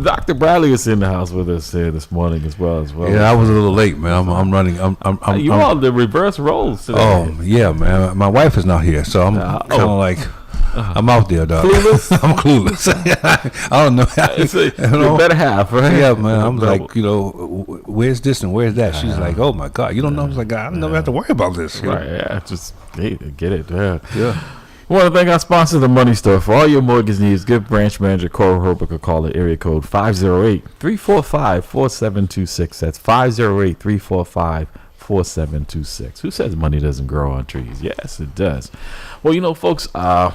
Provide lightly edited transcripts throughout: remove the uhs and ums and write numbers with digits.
Dr. Bradley is in the house with us here this morning as well. Yeah, I was a little late, man. I'm running. You all the reverse roles today. Oh yeah, man. My wife is not here, so I'm kind of like. I'm out there, dog. Clueless? I'm clueless. I don't know. You better have, right? Yeah, man. I'm like, where's this and where's that? She's like, oh my God, you don't know? I was like, I never have to worry about this. Right? Yeah, just get it. Yeah. I want to thank our sponsor, the Money Store. For all your mortgage needs, give branch manager Cora Herbert a call at area code 508-345-4726. That's 508-345-4726. Who says money doesn't grow on trees? Yes, it does. Well, folks, I'm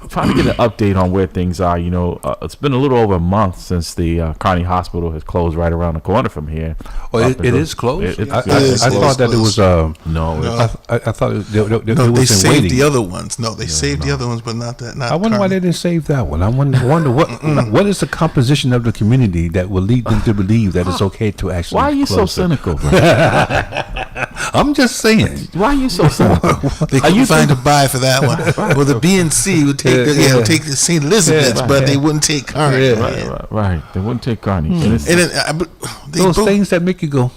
trying to get an update on where things are. It's been a little over a month since the Kearney Hospital has closed right around the corner from here. Oh, it is closed? I thought that it was... No. I thought it they saved waiting. the other ones. No, they saved the other ones, but not that. I wonder why they didn't save that one. I wonder what is the composition of the community that will lead them to believe that it's okay to actually Why are you so close cynical? I'm just saying. Why are you so cynical? They couldn't find a buy for that one. Well, the BNC would take take the St. Elizabeth's, but they wouldn't take Kearney. Right. They wouldn't take Kearney. Those things that make you go,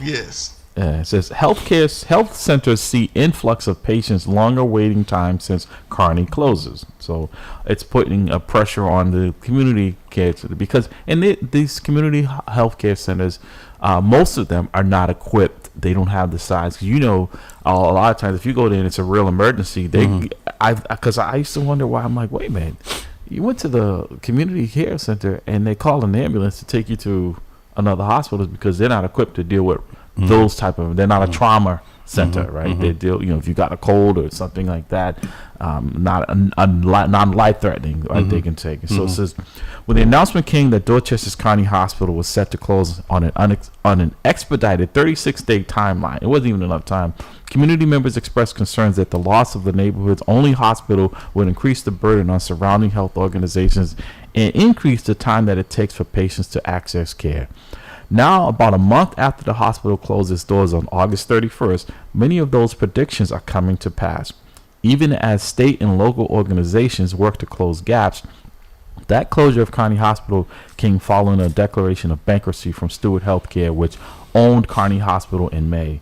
Yes. It says health centers see influx of patients, longer waiting time since Kearney closes. So it's putting a pressure on the community care because these community health care centers, most of them are not equipped. They don't have the size. Cause a lot of times if you go there and it's a real emergency, because I used to wonder why. I'm like, wait a minute, you went to the community care center and they call an ambulance to take you to another hospital because they're not equipped to deal with those type of. They're not a trauma center, right? They deal, if you got a cold or something like that, non-life threatening, right? They can take it. So it says, when the announcement came that Dorchester's County Hospital was set to close on an expedited 36-day timeline, it wasn't even enough time. Community members expressed concerns that the loss of the neighborhood's only hospital would increase the burden on surrounding health organizations and increase the time that it takes for patients to access care. Now, about a month after the hospital closed its doors on August 31st, many of those predictions are coming to pass. Even as state and local organizations work to close gaps, that closure of Kearney Hospital came following a declaration of bankruptcy from Stewart Healthcare, which owned Kearney Hospital in May.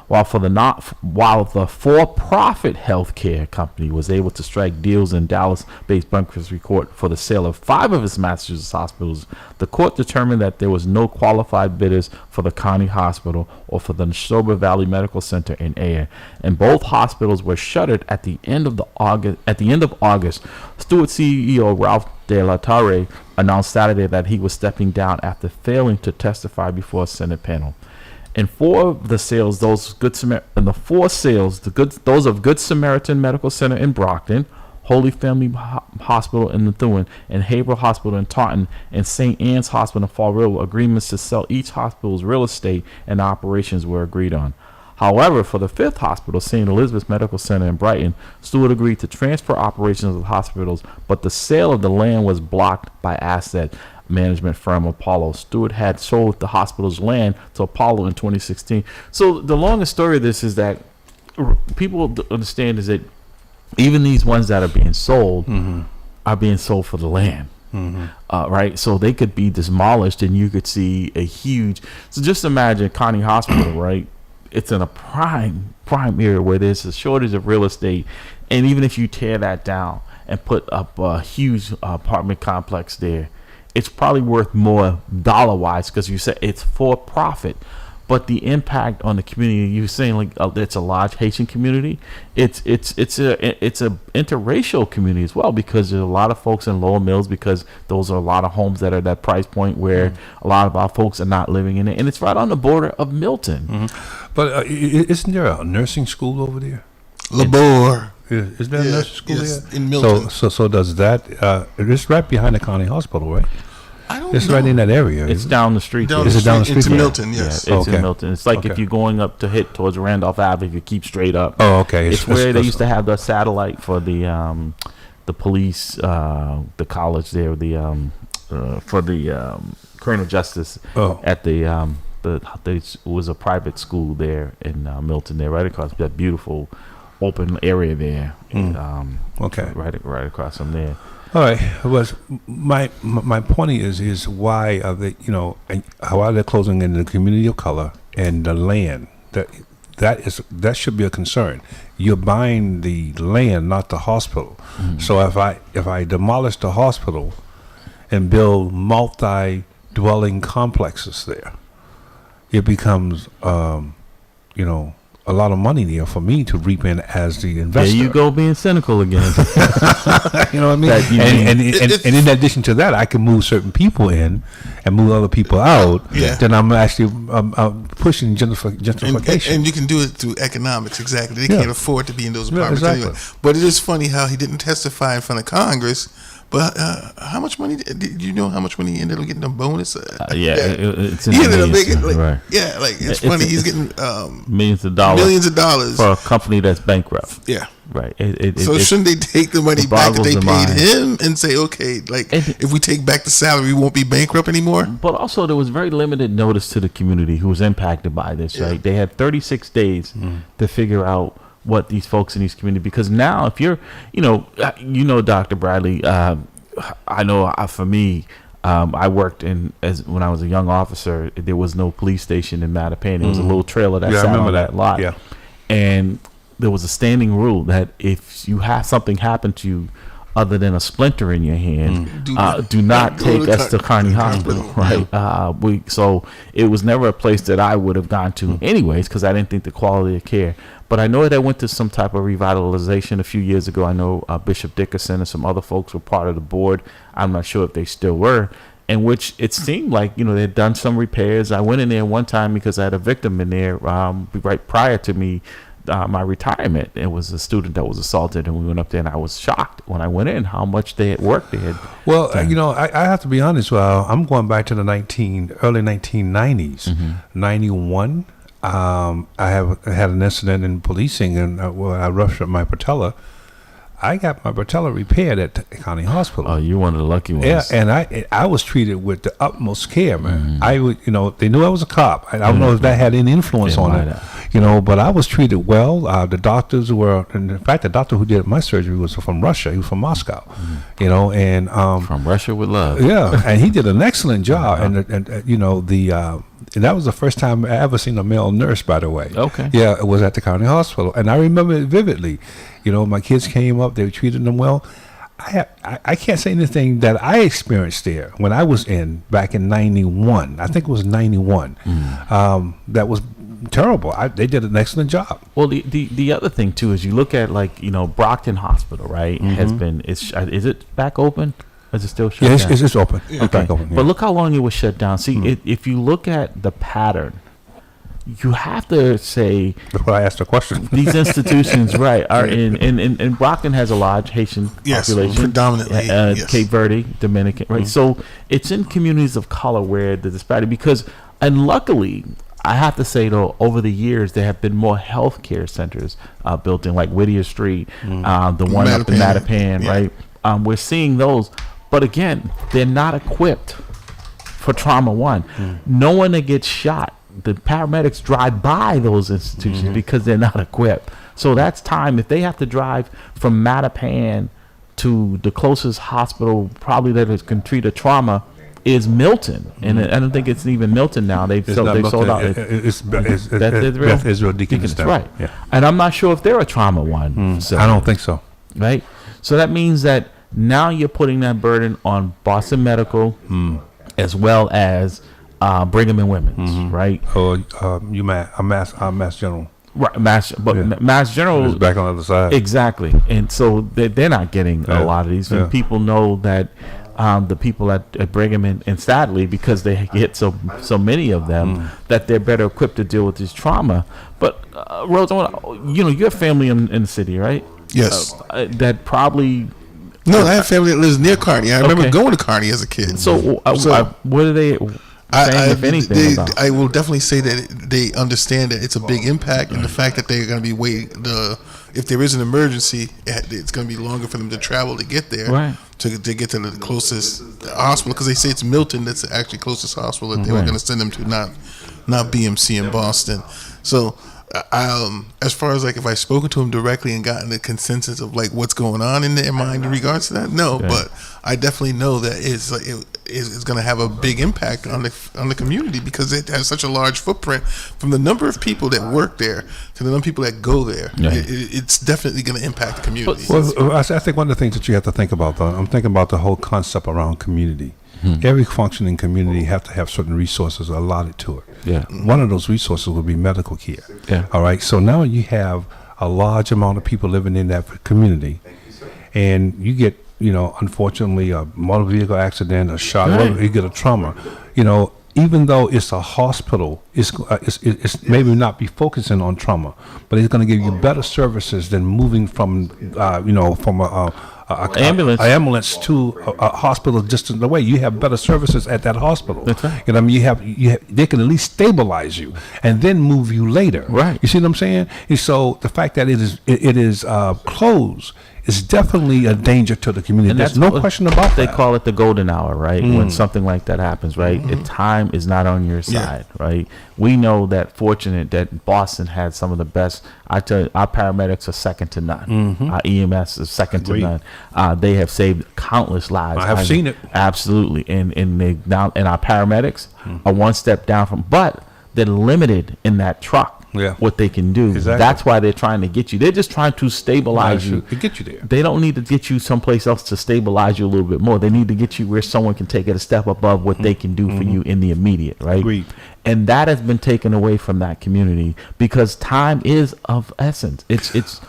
While the for-profit healthcare company was able to strike deals in Dallas-based bankruptcy court for the sale of 5 of its Massachusetts hospitals, the court determined that there was no qualified bidders for the Kearney Hospital or for the Neshoba Valley Medical Center in Ayer, and both hospitals were shuttered at the end of August. Stewart CEO Ralph De La Torre announced Saturday that he was stepping down after failing to testify before a Senate panel. In 4 of the sales, those of Good Samaritan Medical Center in Brockton, Holy Family Hospital in Methuen, and Haverhill Hospital in Taunton, and St. Anne's Hospital in Fall River, agreements to sell each hospital's real estate and operations were agreed on. However, for the 5th hospital, St. Elizabeth's Medical Center in Brighton, Stewart agreed to transfer operations of the hospitals, but the sale of the land was blocked by asset management firm Apollo. Stewart had sold the hospital's land to Apollo in 2016. So the longest story of this is that people understand is that even these ones that are being sold are being sold for the land. Right? So they could be demolished and you could see a huge... So just imagine Kearney Hospital, right? It's in a prime area where there's a shortage of real estate. And even if you tear that down and put up a huge apartment complex there, it's probably worth more dollar-wise because you said it's for profit. But the impact on the community, you're saying like it's a large Haitian community. It's a interracial community as well because there's a lot of folks in Lower Mills because those are a lot of homes that are at that price point where a lot of our folks are not living in it, and it's right on the border of Milton. But isn't there a nursing school over there? Labor. Is there a nursing school there? In Milton. So does that? It's right behind the County Hospital, right? I don't It's know. right in that area. It's down the street. Is it down the street? Into Milton, yes. Yeah, it's in Milton. It's like if you're going up to hit towards Randolph Ave, if you keep straight up. Oh, okay. It's where they used to have the satellite for the police, the college there, for the criminal justice at the it was a private school there in Milton there, right across that beautiful open area there. Okay. Right across from there. All right. Was my point is why are they, and how are they closing in the community of color and the land? That should be a concern. You're buying the land, not the hospital. So if I demolish the hospital and build multi-dwelling complexes there, it becomes a lot of money there for me to reap in as the investor. There you go, being cynical again. You know what I mean? And in addition to that, I can move certain people in and move other people out. Yeah. Then I'm actually pushing gentrification. And you can do it through economics. Exactly. They can't afford to be in those apartments anyway. But it is funny how he didn't testify in front of Congress. But how much money did you know? How much money he ended up getting a bonus? It's he ended up making right. It's funny. He's getting millions of dollars for a company that's bankrupt. Yeah, right. So shouldn't they take the money back that they paid him and say, okay, if we take back the salary, we won't be bankrupt anymore? But also, there was very limited notice to the community who was impacted by this. Right, they had 36 days to figure out what these folks in these communities, because now if you're, Dr. Bradley, I know for me, I worked when I was a young officer, there was no police station in Mattapan. There was a little trailer that sat on that lot. Yeah. And there was a standing rule that if you have something happen to you other than a splinter in your hand, do not take us to Kearney Hospital, right? So it was never a place that I would have gone to anyways, because I didn't think the quality of care. But I know that I went to some type of revitalization a few years ago. I know Bishop Dickerson and some other folks were part of the board. I'm not sure if they still were, in which it seemed like, they had done some repairs. I went in there one time because I had a victim in there right prior to me, my retirement. It was a student that was assaulted, and we went up there, and I was shocked when I went in how much they had worked they had done. I have to be honest. I'm going back to the early 1990s, 91. I had an incident in policing, and where I ruptured my patella. I got my patella repaired at County Hospital. Oh, you're one of the lucky ones. Yeah, and I was treated with the utmost care, man. I would, they knew I was a cop. I don't know if that had any influence on it, but I was treated well. The doctors were, and in fact, the doctor who did my surgery was from Russia. He was from Moscow, and from Russia with love. Yeah, and he did an excellent job, and that was the first time I ever seen a male nurse, by the way. Okay. Yeah, it was at the county hospital, and I remember it vividly. My kids came up; they treated them well. I can't say anything that I experienced there when I was back in '91. I think it was '91. That was terrible. They did an excellent job. Well, the other thing too is you look at Brockton Hospital, right? Has been is it back open? Is it still shut down? Yeah, it's open. Okay. Back open, yeah. But look how long it was shut down. See, if you look at the pattern, you have to say. That's why I asked the question. These institutions, right, are in Brockton has a large Haitian population. Predominantly. Cape Verde, Dominican, right? So it's in communities of color where the disparity, and luckily, I have to say though, over the years there have been more healthcare centers built in, like Whittier Street, the one up in Mattapan, right? We're seeing those. But again, they're not equipped for trauma one. No one that gets shot, the paramedics drive by those institutions because they're not equipped. So that's time. If they have to drive from Mattapan to the closest hospital, probably that can treat a trauma, is Milton. And I don't think it's even Milton now. They've sold out. It's Beth Israel Deaconess, right? Yeah. And I'm not sure if they're a trauma one. I don't think so. Right. So that means that now you're putting that burden on Boston Medical as well as Brigham and Women's, right? Or Mass General. Right, Mass General is back on the other side. Exactly. And so they're not getting a lot of these. And people know that the people at Brigham and sadly, because they get so many of them, that they're better equipped to deal with this trauma. But Rose, you have family in the city, right? Yes. That probably. No, I have family that lives near Kearney. I remember going to Kearney as a kid. So what are they saying, if anything, about? I will definitely say that they understand that it's a big impact, and the fact that they're going to be if there is an emergency, it's going to be longer for them to travel to get there, right? To get to the closest hospital, because they say it's Milton that's the actually closest hospital that they were going to send them to, not BMC in Boston. So as far as like if I've spoken to them directly and gotten the consensus of like what's going on in their mind in regards to that, no. Okay. But I definitely know that it's going to have a big impact on the community because it has such a large footprint from the number of people that work there to the number of people that go there. Yeah. It's definitely going to impact the community. Well, I think one of the things that you have to think about, though, I'm thinking about the whole concept around community. Every functioning community have to have certain resources allotted to it. Yeah. One of those resources would be medical care. Yeah. All right. So now you have a large amount of people living in that community, and you get, unfortunately, a motor vehicle accident, a shot, Right. you get a trauma. Even though it's a hospital, it's maybe not be focusing on trauma, but it's going to give you better services than moving from from a ambulance to a hospital distance away. You have better services at that hospital. That's right. You know what I mean? You have they can at least stabilize you and then move you later. Right. You see what I'm saying? And so the fact that it is closed is definitely a danger to the community. And There's no question about They that. call it the golden hour, right? When something like that happens, right? The time is not on your side, right? We know that fortunate that Boston had some of the best. I tell you, our paramedics are second to none. Our EMS is second Agreed. to none. They have saved countless lives. I have seen it. Absolutely, and they now and our paramedics are one step down from, but they're limited in that truck. Yeah. What they can do. Exactly. That's why they're trying to get you. They're just trying to stabilize you. To get you there. They don't need to get you someplace else to stabilize you a little bit more. They need to get you where someone can take it a step above what they can do for you in the immediate, right? Agreed. And that has been taken away from that community because time is of essence. It's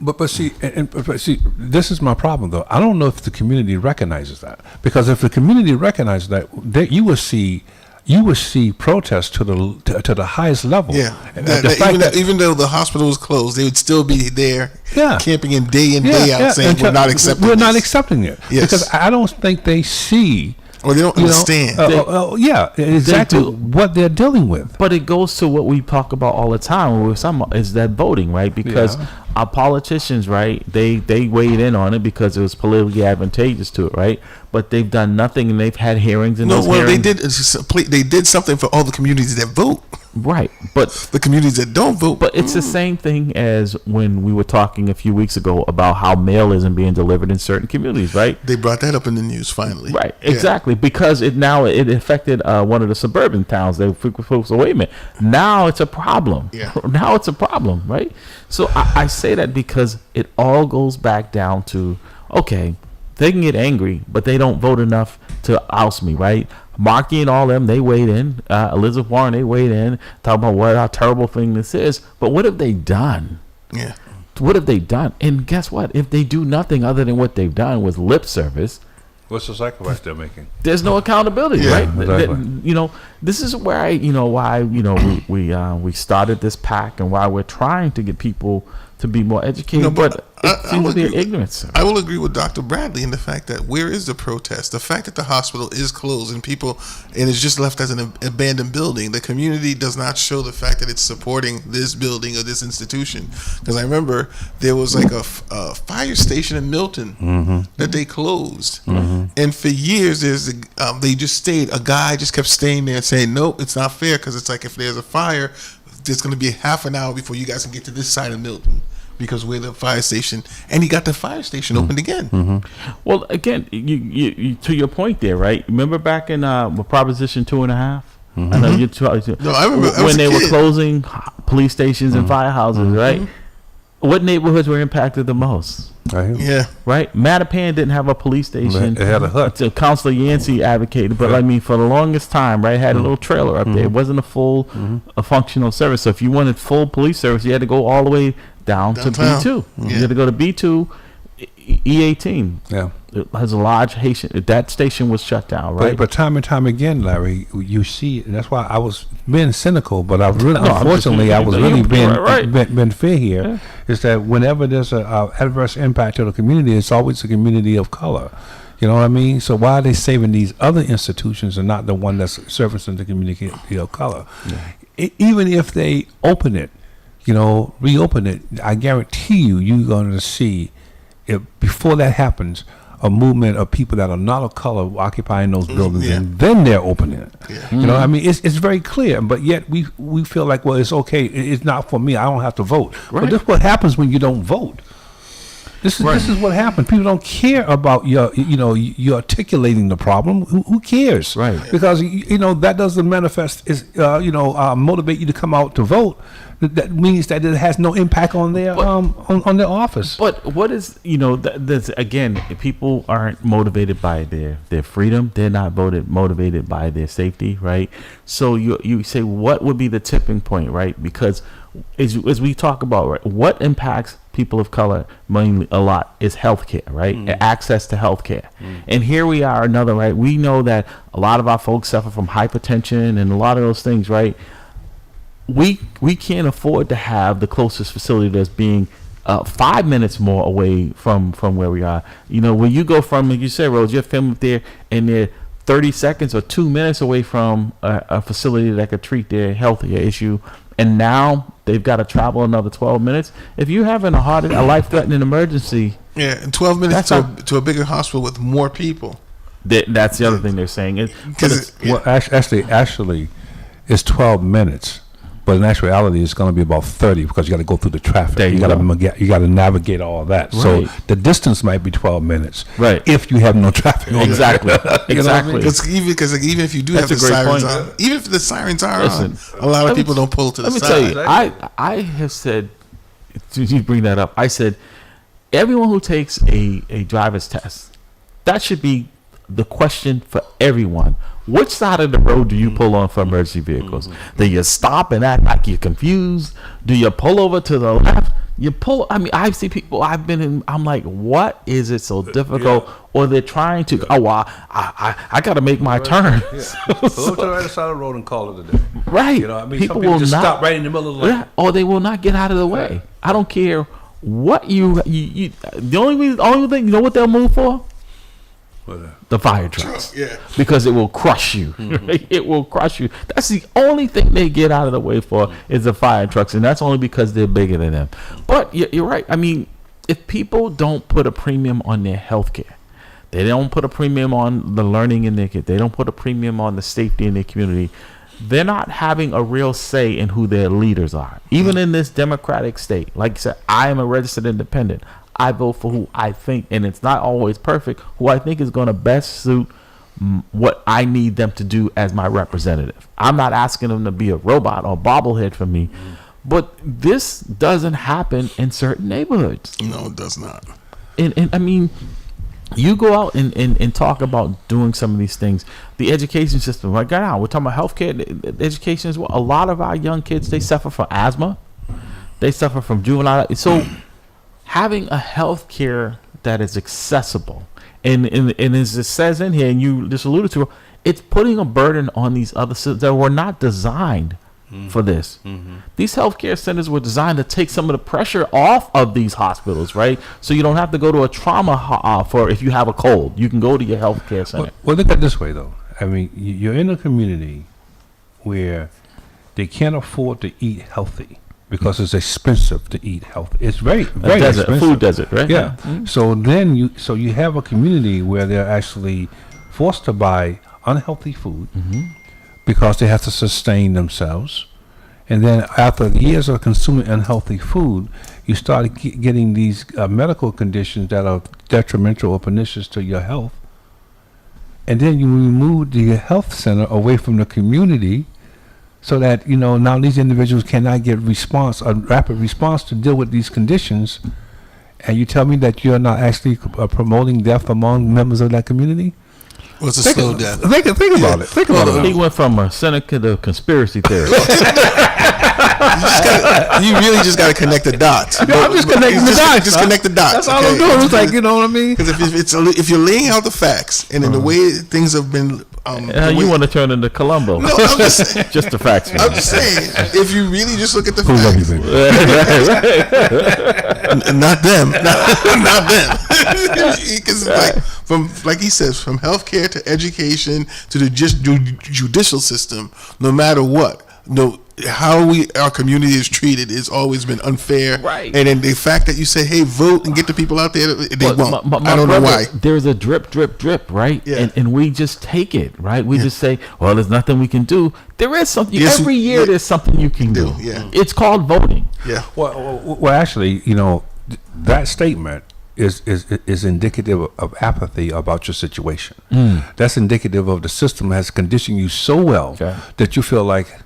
But see, but see, this is my problem though. I don't know if the community recognizes that, because if the community recognizes that, you will see protests to the highest level. Yeah, And even though the hospital was closed, they would still be there, Yeah. camping in day out, saying we're not accepting. We're not this." accepting it. Yes. Because I don't think they see. Or they don't understand. Exactly do. what they're dealing with. But it goes to what we talk about all the time. Is that voting, right? Because Yeah. our politicians, right? They weighed in on it because it was politically advantageous to it, right? But they've done nothing, and they've had hearings. And No, those well, hearings, they did something for all the communities that vote. right? But The communities that don't vote. But it's the same thing as when we were talking a few weeks ago about how mail isn't being delivered in certain communities, right? They brought that up in the news finally. Right, Yeah. exactly, because it affected one of the suburban towns. They folks, wait a minute, now it's a problem. Yeah. Now it's a problem, right? So I say that because it all goes back down to, okay, they can get angry, but they don't vote enough to oust me, right? Markey and all them, they weighed in. Elizabeth Warren, they weighed in, talking about what a terrible thing this is. But what have they done? Yeah. What have they done? And guess what? If they do nothing other than what they've done with lip service, What's the sacrifice they're making? there's no accountability, Yeah, right? exactly. This is where we started this pack and why we're trying to get people to be more educated. No, but but I it seems will to be agree- ignorance. I will agree with Dr. Bradley in the fact that where is the protest? The fact that the hospital is closed and it's just left as an abandoned building. The community does not show the fact that it's supporting this building or this institution. Because I remember there was like a fire station in Milton that they closed, and for years they just stayed. A guy just kept staying there and saying, "Nope, it's not fair." Because it's like if there's a fire, there's going to be half an hour before you guys can get to this side of Milton. Because we're the fire station, and he got the fire station opened again. Well, again, you to your point there, right? Remember back in Proposition 2.5? I know you. No, I remember I was when a they were kid. closing police stations and firehouses, right? What neighborhoods were impacted the most? Yeah. Right, Mattapan didn't have a police station. It had a hut. So Councilor Yancey advocated, but I mean, for the longest time, right, had a little trailer up there. It wasn't a full, a functional service. So if you wanted full police service, you had to go all the way down to Downtown. B2. Yeah. You had to go to B2, E18. Yeah. It has a large Haitian. That station was shut down, right? But time and time again, Larry, you see, and that's why I was being cynical. But I've really, No, I'm just- unfortunately, I was you're really being right. been fair here. Yeah. Is that whenever there's a adverse impact to the community, it's always a community of color. You know what I mean? So why are they saving these other institutions and not the one that's servicing the community of color? Even if they open it, reopen it, I guarantee you're going to see, if before that happens, a movement of people that are not of color occupying those buildings, and then they're opening it. You know, I mean, it's very clear, but yet we feel like, well, it's okay. It's not for me. I don't have to vote. But this is what happens when you don't vote. This is what happens. People don't care about you articulating the problem. Who cares? Right. Because that doesn't manifest motivate you to come out to vote. That means that it has no impact on their on their office. But what is that's again, people aren't motivated by their freedom. They're not motivated by their safety, right? So you say, what would be the tipping point, right? Because as we talk about, right, what impacts people of color mainly a lot is healthcare, right? Access to healthcare. And here we are, another, right? We know that a lot of our folks suffer from hypertension and a lot of those things, right? We can't afford to have the closest facility that's being 5 minutes more away from where we are. When you go from, like you said, Rose, your family there, and they're 30 seconds or 2 minutes away from a facility that could treat their healthcare issue, and now they've got to travel another 12 minutes. If you're having a life-threatening emergency, and 12 minutes to a bigger hospital with more people. That's the other thing they're saying. Well, actually, it's 12 minutes. But in actuality, it's going to be about 30 because you got to go through the traffic. You got to navigate all of that. Right. So the distance might be 12 minutes. Right. If you have no traffic. Exactly. Exactly. Because even if you do have the sirens on, even if the sirens are on, a lot of people don't pull to the side. Let me tell you, I have said, you bring that up, I said, everyone who takes a driver's test, that should be the question for everyone. Which side of the road do you pull on for emergency vehicles? Do you stop and act like you're confused? Do you pull over to the left? I see people, I'm like, what is it so difficult? Yeah. Or they're trying to, I got to make my turn. Yeah. So go to the right side of the road and call it a day. Right. People will just stop right in the middle of the lane. Or they will not get out of the way. Right. I don't care what the only thing, you know what they'll move for? The fire trucks. Yeah. Because it will crush you. Right? It will crush you. That's the only thing they get out of the way for is the fire trucks, and that's only because they're bigger than them. But you're right. I mean, if people don't put a premium on their health care, they don't put a premium on the learning in their kids, they don't put a premium on the safety in their community, they're not having a real say in who their leaders are. Even in this democratic state, like I said, I am a registered independent. I vote for who I think, and it's not always perfect, who I think is going to best suit what I need them to do as my representative. I'm not asking them to be a robot or bobblehead for me, but this doesn't happen in certain neighborhoods. No, it does not. And I mean, you go out and talk about doing some of these things. The education system, right now, we're talking about healthcare, education as well. A lot of our young kids, they suffer from asthma. They suffer from juvenile. So having a health care that is accessible, and as it says in here, and you just alluded to, it's putting a burden on these other systems that were not designed for this. These healthcare centers were designed to take some of the pressure off of these hospitals, right? So you don't have to go to a trauma for if you have a cold. You can go to your healthcare center. Well, look at it this way, though. I mean, you're in a community where they can't afford to eat healthy, because it's expensive to eat healthy. It's very expensive. Food desert, right? Yeah. So then you have a community where they're actually forced to buy unhealthy food because they have to sustain themselves. And then after years of consuming unhealthy food, you start getting these medical conditions that are detrimental or pernicious to your health. And then you remove the health center away from the community, so that now these individuals cannot get a rapid response to deal with these conditions, and you tell me that you're not actually promoting death among members of that community? Well, it's a slow death. Think about it. Think about it. He went from a cynic to conspiracy theorist. You really just got to connect the dots. I'm just connecting the dots. Just connect the dots. That's all I'm doing. It's like, you know what I mean? Because if you're laying out the facts, and in the way things have been, you want to turn into Columbo? No, I'm just saying. Just the facts. Man. I'm just saying. If you really just look at the facts, not them, not them. Because like he says, from healthcare to education to the judicial system, no matter what. No, how our community is treated has always been unfair. Right. And then the fact that you say, hey, vote and get the people out there, they won't. My I don't know why. There's a drip, right? Yeah. And we just take it, right? We just say, well, there's nothing we can do. There is something. Yes, every year there's something you can do. Yeah. It's called voting. Yeah. Well, actually, that statement is indicative of apathy about your situation. That's indicative of the system has conditioned you so well that you feel like,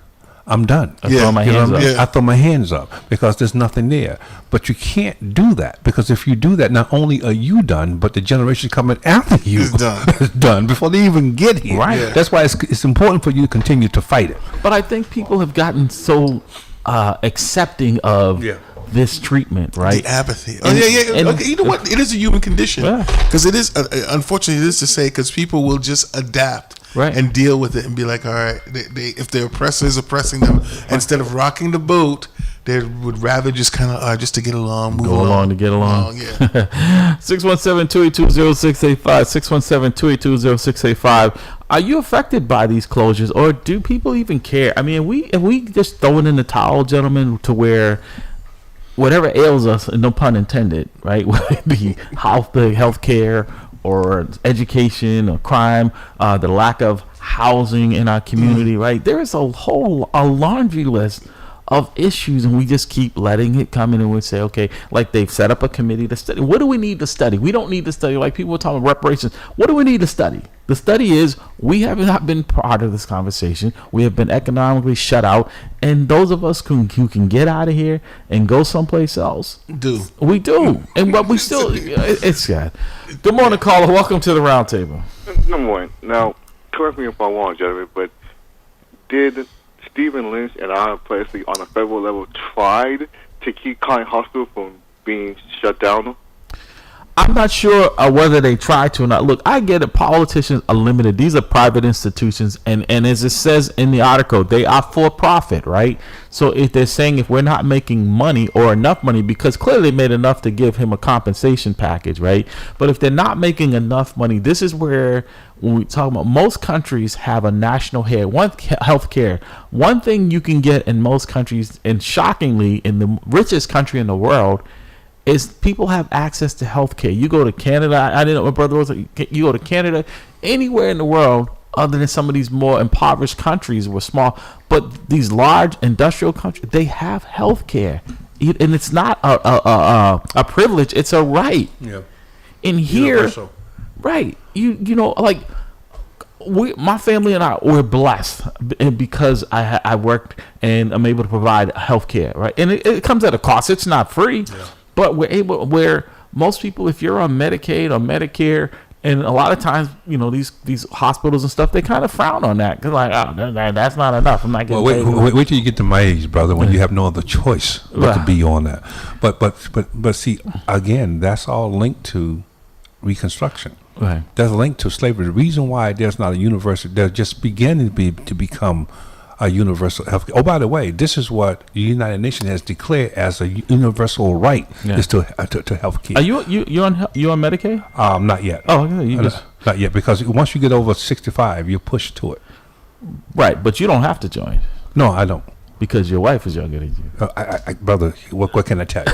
I'm done. I throw my hands up. I throw my hands up because there's nothing there. But you can't do that, because if you do that, not only are you done, but the generation coming after you is done. is done before they even get here. Right. Yeah. That's why it's important for you to continue to fight it. But I think people have gotten so accepting of this treatment, right? The apathy. And- and- okay, you know what? It is a human condition. Yeah. Because it is, unfortunately, it is to say, because people will just adapt. Right. And deal with it and be like, all right, if their oppressor is oppressing them, instead of rocking the boat, they would rather just kind of just to get along, move along to get along. Yeah. 617-282-0685, 617-282-0685. Are you affected by these closures, or do people even care? I mean, if we just throw it in the towel, gentlemen, to where whatever ails us, and no pun intended, right? Whether it be health care or education or crime, the lack of housing in our community, right? There is a laundry list of issues, and we just keep letting it come in, and we say, okay, like they've set up a committee to study. What do we need to study? We don't need to study, like people are talking about reparations. What do we need to study? The study is we have not been part of this conversation. We have been economically shut out, and those of us who can get out of here and go someplace else, we do. And but we still, it's sad. Good morning, caller. Welcome to the roundtable. Good morning. Now, correct me if I'm wrong, gentlemen, but did Stephen Lynch and Alan Presley on a federal level tried to keep County Hospital from being shut down? I'm not sure whether they try to or not. Look, I get it. Politicians are limited. These are private institutions. And as it says in the article, they are for profit, right? So if they're saying if we're not making money or enough money, because clearly they made enough to give him a compensation package, right? But if they're not making enough money, this is where when we talk about most countries have a national health care. One thing you can get in most countries, and shockingly in the richest country in the world, is people have access to health care. You go to Canada, I didn't know my brother was like, you go to Canada, anywhere in the world other than some of these more impoverished countries were small, but these large industrial countries, they have health care. And it's not a privilege, it's a right. Yeah. In here, Universal. right, you know, like my family and I, we're blessed because I worked and I'm able to provide health care, right? And it comes at a cost. It's not free. Yeah. But we're able, where most people, if you're on Medicaid or Medicare, and a lot of times, you know, these hospitals and stuff, they kind of frown on that. Because like, oh, that's not enough. I'm not getting paid. Wait till you get to my age, brother, when you have no other choice but to be on that. But see, again, that's all linked to Reconstruction. Right. That's linked to slavery. The reason why there's not a universal, they're just beginning to become a universal health. Oh, by the way, this is what the United Nations has declared as a universal right is to health care. Are you on Medicaid? Not yet. Oh, okay. Not yet, because once you get over 65, you're pushed to it. Right, but you don't have to join. No, I don't. Because your wife is younger than you. Brother, what can I tell you?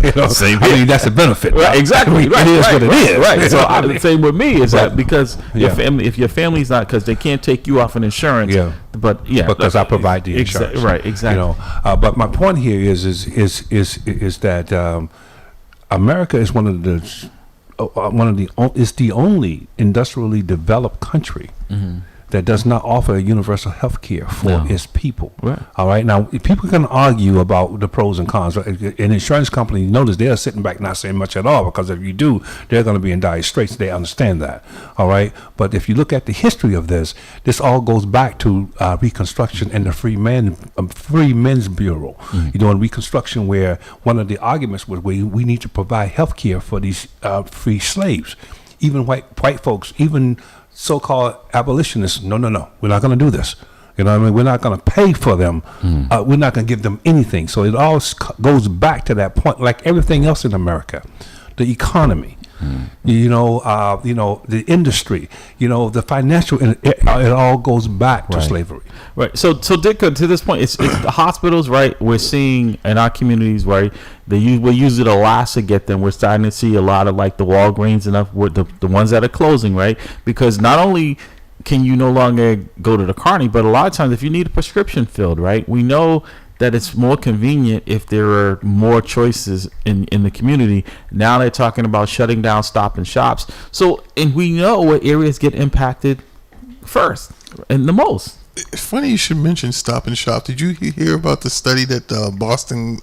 You know, same I mean, that's a benefit. Right, exactly. Right, it is what it is. Right. So the same with me is that because if your family's not, because they can't take you off an insurance. Yeah. But because I provide the insurance. Right. Exactly. You know, but my point here is that America is one of the only industrially developed country that does not offer a universal health care for its people. Right. All right. Now, people can argue about the pros and cons. An insurance company, notice they're sitting back not saying much at all, because if you do, they're going to be in dire straits. They understand that. All right. But if you look at the history of this all goes back to Reconstruction and the Free Men's Bureau. You know, in Reconstruction, where one of the arguments was we need to provide health care for these free slaves. Even white folks, even so-called abolitionists, no, we're not going to do this. You know what I mean? We're not going to pay for them. We're not going to give them anything. So it all goes back to that point, like everything else in America. The economy, you know, the industry, you know, the financial, it all goes back to slavery. Right. So Dick, to this point, it's the hospitals, right? We're seeing in our communities, right? We use it a lot to get them. We're starting to see a lot of like the Walgreens and the ones that are closing, right? Because not only can you no longer go to the Carney, but a lot of times if you need a prescription filled, right? We know that it's more convenient if there are more choices in the community. Now they're talking about shutting down Stop and Shops. So, and we know what areas get impacted first and the most. It's funny you should mention Stop and Shop. Did you hear about the study that Boston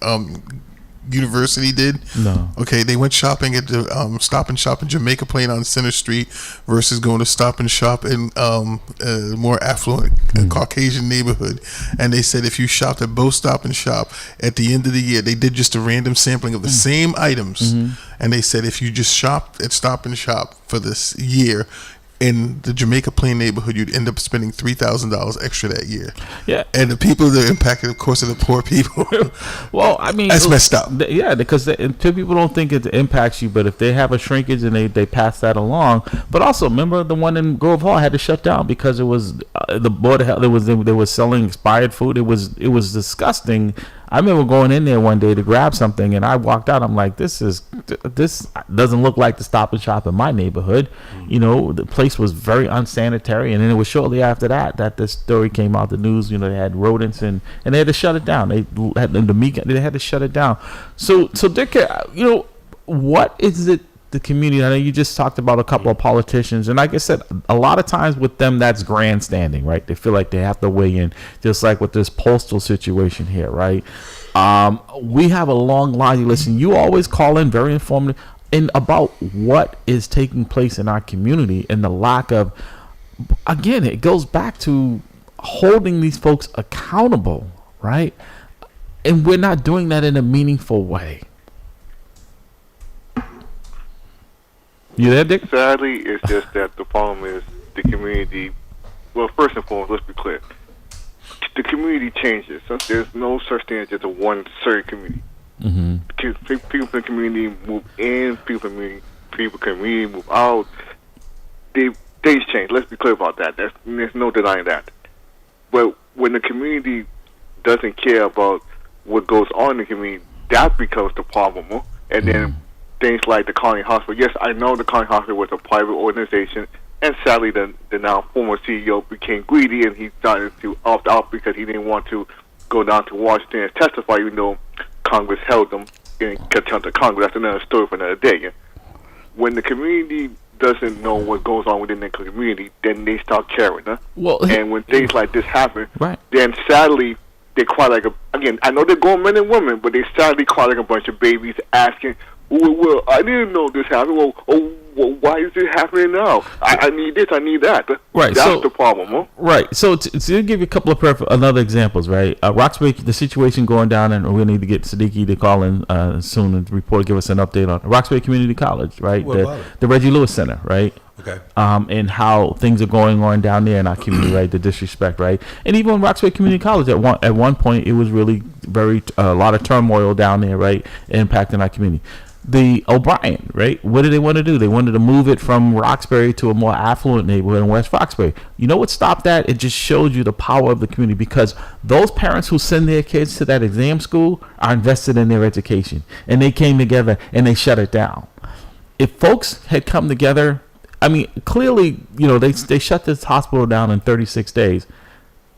University did? No. Okay, they went shopping at the Stop and Shop in Jamaica Plain on Center Street versus going to Stop and Shop in a more affluent Caucasian neighborhood. And they said if you shopped at both Stop and Shop at the end of the year, they did just a random sampling of the same items. And they said if you just shopped at Stop and Shop for this year, in the Jamaica Plain neighborhood, you'd end up spending $3,000 extra that year. Yeah. And the people that are impacted, of course, are the poor people. Well, I mean, that's messed up. Yeah, because people don't think it impacts you, but if they have a shrinkage and they pass that along. But also, remember the one in Grove Hall had to shut down because it was the Board of Health. They was selling expired food. It was disgusting. I remember going in there one day to grab something, and I walked out. I'm like, this doesn't look like the Stop and Shop in my neighborhood. You know, the place was very unsanitary. And then it was shortly after that this story came out, the news. You know, they had rodents and they had to shut it down. They had to shut it down. So Dick, you know, what is it? The community. I know you just talked about a couple of politicians, and like I said, a lot of times with them, that's grandstanding, right? They feel like they have to weigh in, just like with this postal situation here, right? We have a long line. Listen, you always call in very informative and about what is taking place in our community and the lack of. Again, it goes back to holding these folks accountable, right? And we're not doing that in a meaningful way. You there, Dick? Sadly, it's just that the problem is the community. Well, first and foremost, let's be clear. The community changes. So there's no such thing as just a one certain community. People from the community move in. People from the community move out. Things change. Let's be clear about that. There's no denying that. But when the community doesn't care about what goes on in the community, that becomes the problem. And then things like the Colony Hospital. Yes, I know the Colony Hospital was a private organization, and sadly, the now former CEO became greedy, and he started to opt out because he didn't want to go down to Washington and testify, even though Congress held them in contempt of Congress. That's another story for another day. When the community doesn't know what goes on within the community, then they start caring. Well, and when things like this happen, right, then sadly, they cry like again, I know they're grown men and women, but they sadly cry like a bunch of babies asking, well, I didn't know this happened. Well, why is it happening now? I need this, I need that. Right, that's the problem, Right. So to give you a couple of another examples, right? Roxbury, the situation going down, and we need to get Siddiqui to call in soon and report, give us an update on Roxbury Community College, right? The Reggie Lewis Center, right? Okay. And how things are going on down there in our community, right? The disrespect, right? And even Roxbury Community College, at one point, it was really a lot of turmoil down there, right? Impacting our community. The O'Brien, right? What did they want to do? They wanted to move it from Roxbury to a more affluent neighborhood in West Roxbury. You know what stopped that? It just showed you the power of the community, because those parents who send their kids to that exam school are invested in their education, and they came together and they shut it down. If folks had come together, I mean, clearly, you know, they shut this hospital down in 36 days.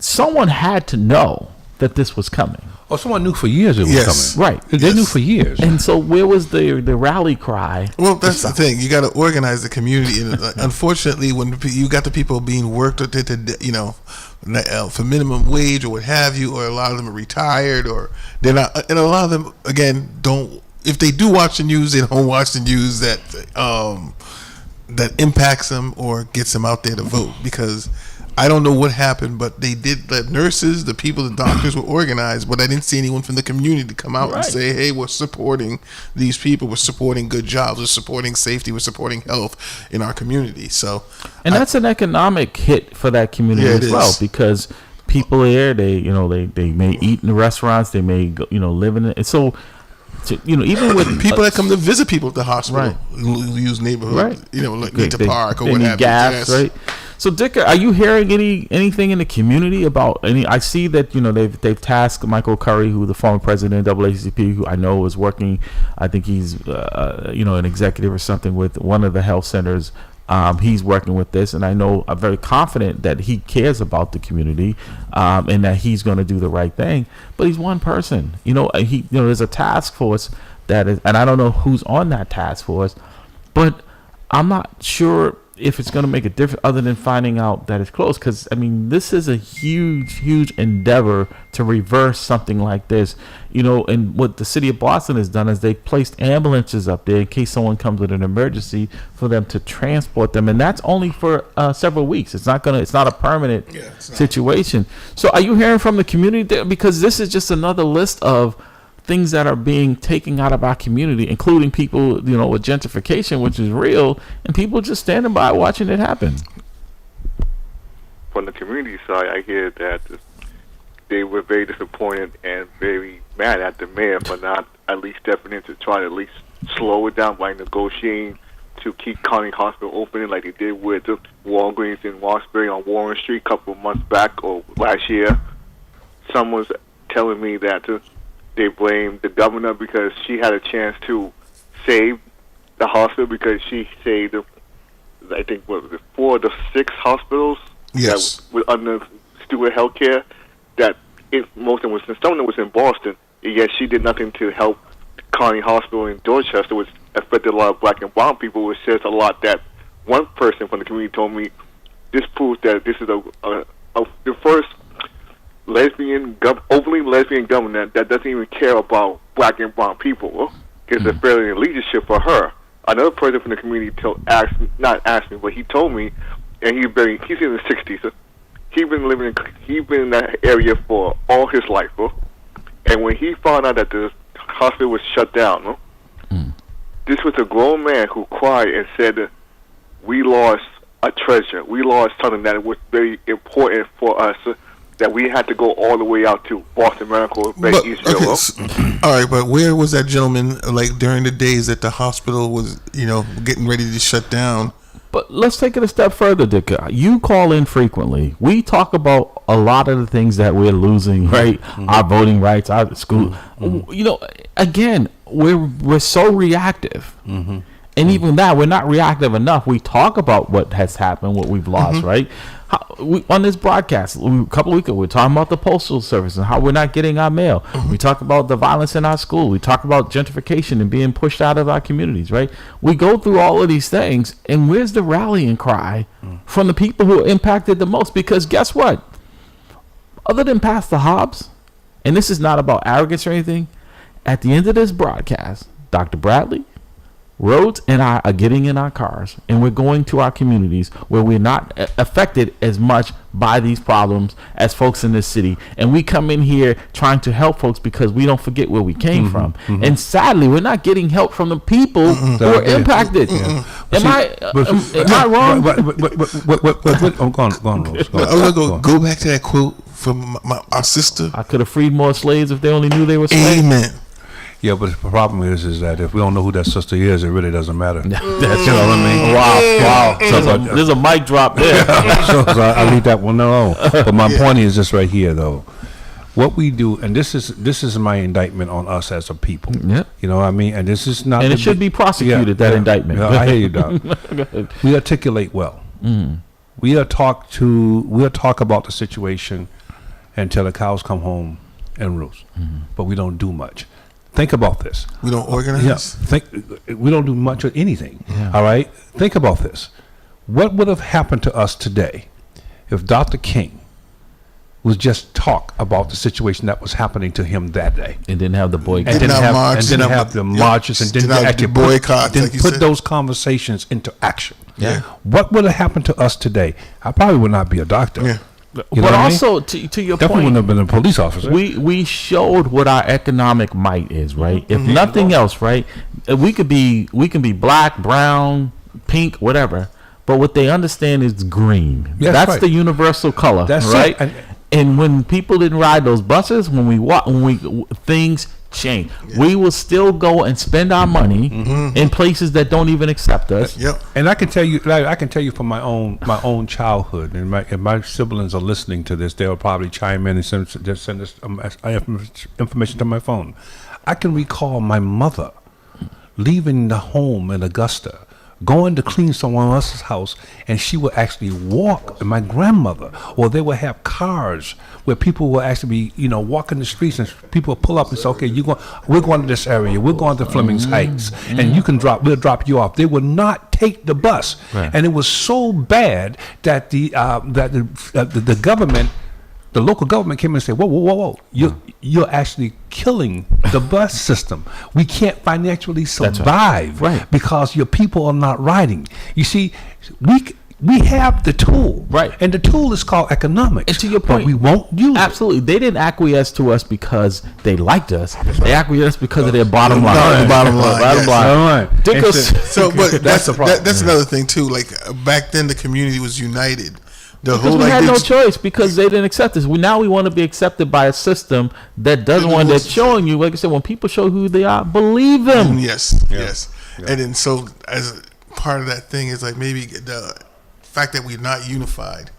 Someone had to know that this was coming. Oh, someone knew for years it was coming. Right. They knew for years. And so where was the rally cry? Well, that's the thing. You got to organize the community. And unfortunately, when you got the people being worked to you know, for minimum wage or what have you, or a lot of them are retired, or they're not, and a lot of them, again, don't, if they do watch the news, they don't watch the news that impacts them or gets them out there to vote, because I don't know what happened, but they did. The nurses, the people, the doctors were organized, but I didn't see anyone from the community to come out and say, hey, we're supporting these people. We're supporting good jobs. We're supporting safety. We're supporting health in our community. So, and that's an economic hit for that community as well, because people there, they may eat in the restaurants. They may live in it. And so, even with people that come to visit people at the hospital, use neighborhood, like need to park or what have you. Gas, right? So, Dick, are you hearing anything in the community about any? I see that they've tasked Michael Curry, who the former president of NAACP, who I know is working. I think he's an executive or something with one of the health centers. He's working with this, and I know I'm very confident that he cares about the community, and that he's going to do the right thing. But he's one person. There's a task force that is, and I don't know who's on that task force, but I'm not sure if it's going to make a difference other than finding out that it's closed. Because, this is a huge endeavor to reverse something like this. And what the city of Boston has done is they've placed ambulances up there in case someone comes with an emergency for them to transport them. And that's only for several weeks. It's not a permanent situation. So are you hearing from the community there? Because this is just another list of things that are being taken out of our community, including people, with gentrification, which is real, and people just standing by watching it happen. From the community side, I hear that they were very disappointed and very mad at the mayor for not at least stepping in to try to at least slow it down by negotiating to keep County Hospital open like they did with Walgreens in Roxbury on Warren Street a couple of months back or last year. Someone's telling me that they blamed the governor because she had a chance to save the hospital because she saved, I think, 4 of the 6 hospitals that were under Stewart Healthcare. That most of them some of them was in Boston, and yet she did nothing to help County Hospital in Dorchester, which affected a lot of black and brown people, which says a lot. That one person from the community told me this proves that this is the first openly lesbian governor that doesn't even care about black and brown people. It's a failure in leadership for her. Another person from the community not asked me, but he told me, and he's in the 60s. He's been in that area for all his life, and when he found out that the hospital was shut down, this was a grown man who cried and said, "We lost a treasure. We lost something that was very important for us." That we had to go all the way out to Boston Medical Bay Eastville. All right, but where was that gentleman like during the days that the hospital was, getting ready to shut down? But let's take it a step further, Dick. You call in frequently. We talk about a lot of the things that we're losing, right? Our voting rights, our school. Again, we're so reactive. And even that, we're not reactive enough. We talk about what has happened, what we've lost, right? On this broadcast, a couple of weeks ago, we were talking about the postal service and how we're not getting our mail. We talk about the violence in our school. We talk about gentrification and being pushed out of our communities, right? We go through all of these things, and where's the rallying cry from the people who are impacted the most? Because guess what? Other than Pastor Hobbs, and this is not about arrogance or anything, at the end of this broadcast, Dr. Bradley, Rhodes and I are getting in our cars and we're going to our communities where we're not affected as much by these problems as folks in this city. And we come in here trying to help folks because we don't forget where we came from. And sadly, we're not getting help from the people who are impacted. Am I wrong? I'm going. I'm going to go back to that quote from our sister. I could have freed more slaves if they only knew they were slaves. Amen. Yeah, but the problem is that if we don't know who that sister is, it really doesn't matter. That's what I mean. Wow. There's a mic drop there. So I leave that one alone. But my point is just right here, though. What we do, and this is my indictment on us as a people. Yep. You know what I mean? And this is not. And it should be prosecuted, that indictment. Yeah, I hear you, Doc. We articulate well. We'll talk about the situation until the cows come home and roost. But we don't do much. Think about this. We don't organize? We don't do much of anything. Yeah. All right? Think about this. What would have happened to us today if Dr. King was just talk about the situation that was happening to him that day? And didn't have the boycott. And didn't have the marches and didn't actually put those conversations into action. Yeah. What would have happened to us today? I probably would not be a doctor. Yeah. But also, to your definitely point, wouldn't have been a police officer. We showed what our economic might is, right? If nothing else, right? We can be black, brown, pink, whatever. But what they understand is green. Yes, that's right. the universal color, That's right? it. And when people didn't ride those buses, when we things change. We will still go and spend our money in places that don't even accept us. Yep. And I can tell you, from my own childhood, and if my siblings are listening to this, they'll probably chime in and send us information to my phone. I can recall my mother leaving the home in Augusta, going to clean someone else's house, and she would actually walk, and my grandmother, or they would have cars where people will actually be, walking the streets, and people would pull up and say, okay, we're going to this area, we're going to Fleming's Heights, and we'll drop you off. They would not take the bus. Right. And it was so bad that the government, the local government came and said, whoa, you're actually killing the bus system. We can't financially survive because your people are not riding. You see, we have the tool, and the tool is called economics. And to your point, but we won't use it. Absolutely. They didn't acquiesce to us because they liked us. They acquiesced because of their bottom line. Bottom line. All right. So, but that's the problem. That's another thing too. Like back then, the community was united. Because we had no choice because they didn't accept us. Now we want to be accepted by a system that doesn't want, that's showing you, like I said, when people show who they are, believe them. Yes. And then so as part of that thing is like maybe the fact that we're not unified.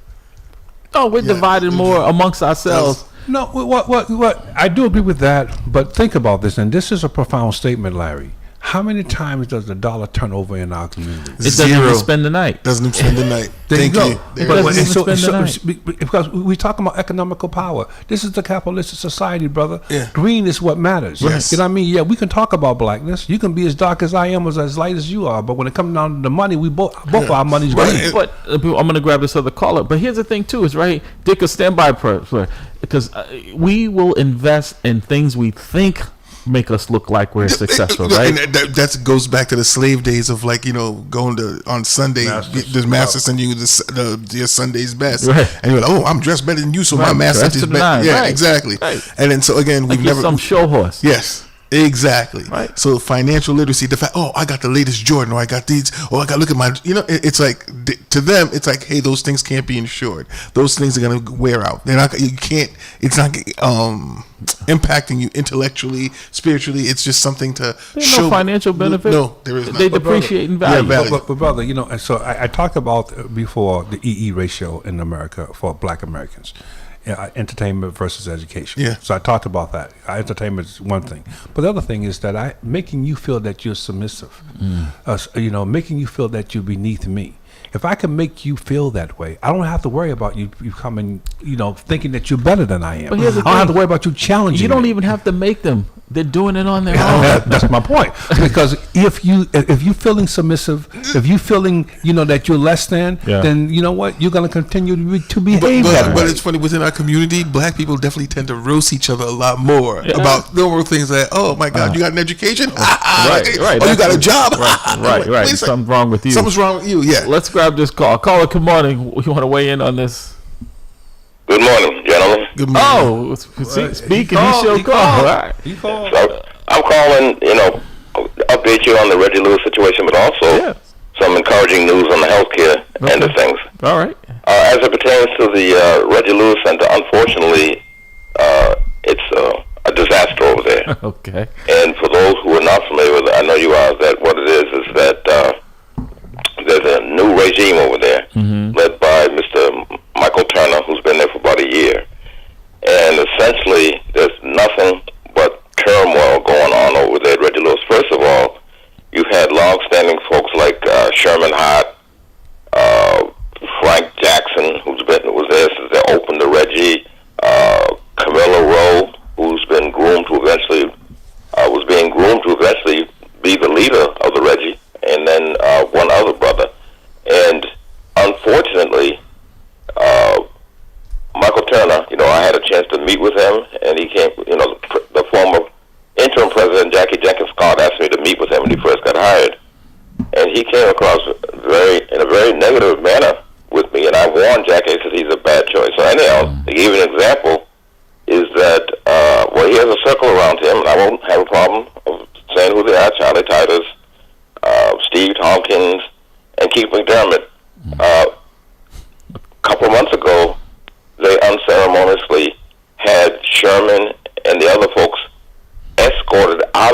Oh, we're divided more amongst ourselves. No, what I do agree with that, but think about this, and this is a profound statement, Larry. How many times does the dollar turn over in our community? It doesn't even spend the night. Doesn't even spend the night. Thank you. But because we talk about economical power. This is the capitalistic society, brother. Yeah. Green is what matters. Yes. You know what I mean? Yeah, we can talk about blackness. You can be as dark as I am, or as light as you are. But when it comes down to the money, we both our money's green. But I'm going to grab this other caller. But here's the thing, too, is Dick, a standby because we will invest in things we think make us look like we're successful, right? And that goes back to the slave days of going to on Sunday. The master send you your Sunday's best, and you're like, oh, I'm dressed better than you, so my master is better. Yeah, exactly. Right. And then so again, we've never some show horse. Yes. Exactly. Right. So financial literacy, the fact, I got the latest Jordan, or I got these, or I got look at my, it's like to them, it's like, hey, those things can't be insured. Those things are gonna wear out. They're not. You can't. It's not impacting you intellectually, spiritually. It's just something to show. No financial benefit. No, there is not. They depreciate in value. But brother, and so I talked about before the EE ratio in America for Black Americans. Entertainment versus education. Yeah. So I talked about that. Entertainment is one thing, but the other thing is that making you feel that you're submissive, making you feel that you're beneath me. If I can make you feel that way, I don't have to worry about you coming, thinking that you're better than I am. But here's the I don't have to worry about you challenging. You don't me. even have to make them. They're doing it on their own. That's my point. Because if you feeling submissive, if you feeling that you're less than, then you know what, you're going to continue to behave that way. But it's funny, within our community, Black people definitely tend to roast each other a lot more about normal things like, oh my God, you got an education? Right. Oh, you got a job? Right. Something's wrong with you. Something's wrong with you. Yeah. Let's grab this call. Caller, good morning. You want to weigh in on this? Good morning, gentlemen. Good morning. Oh, speaking, he showed call. Right. So I'm calling, update you on the Reggie Lewis situation, but also some encouraging news on the healthcare end of things. All right. As it pertains to the Reggie Lewis Center, unfortunately, it's a disaster over there. Okay. And for those who are not familiar with it, I know you are, that what it is that there's a new regime over there led by Mr. Michael Turner, who's been there for about a year. And essentially, there's nothing but turmoil going on over there at Reggie Lewis. First of all, you've had long-standing folks like Sherman Hart, Frank Jackson, was there since they opened the Reggie, Camilla Rowe, who's been groomed to eventually, was being groomed to eventually be the leader of the Reggie, and then one other brother. And unfortunately, Michael Turner, I had a chance to meet with him, and he came, the former interim president, Jackie Jenkins Scott, asked me to meet with him when he first got hired. And he came across in a very negative manner with me, and I warned Jackie, I said he's a bad choice. So anyhow, to give you an example, is that, he has a circle around him, and I won't have a problem of saying who they are: Charlie Titus, Steve Tompkins, and Keith McDermott. A couple of months ago, they unceremoniously had Sherman and the other folks escort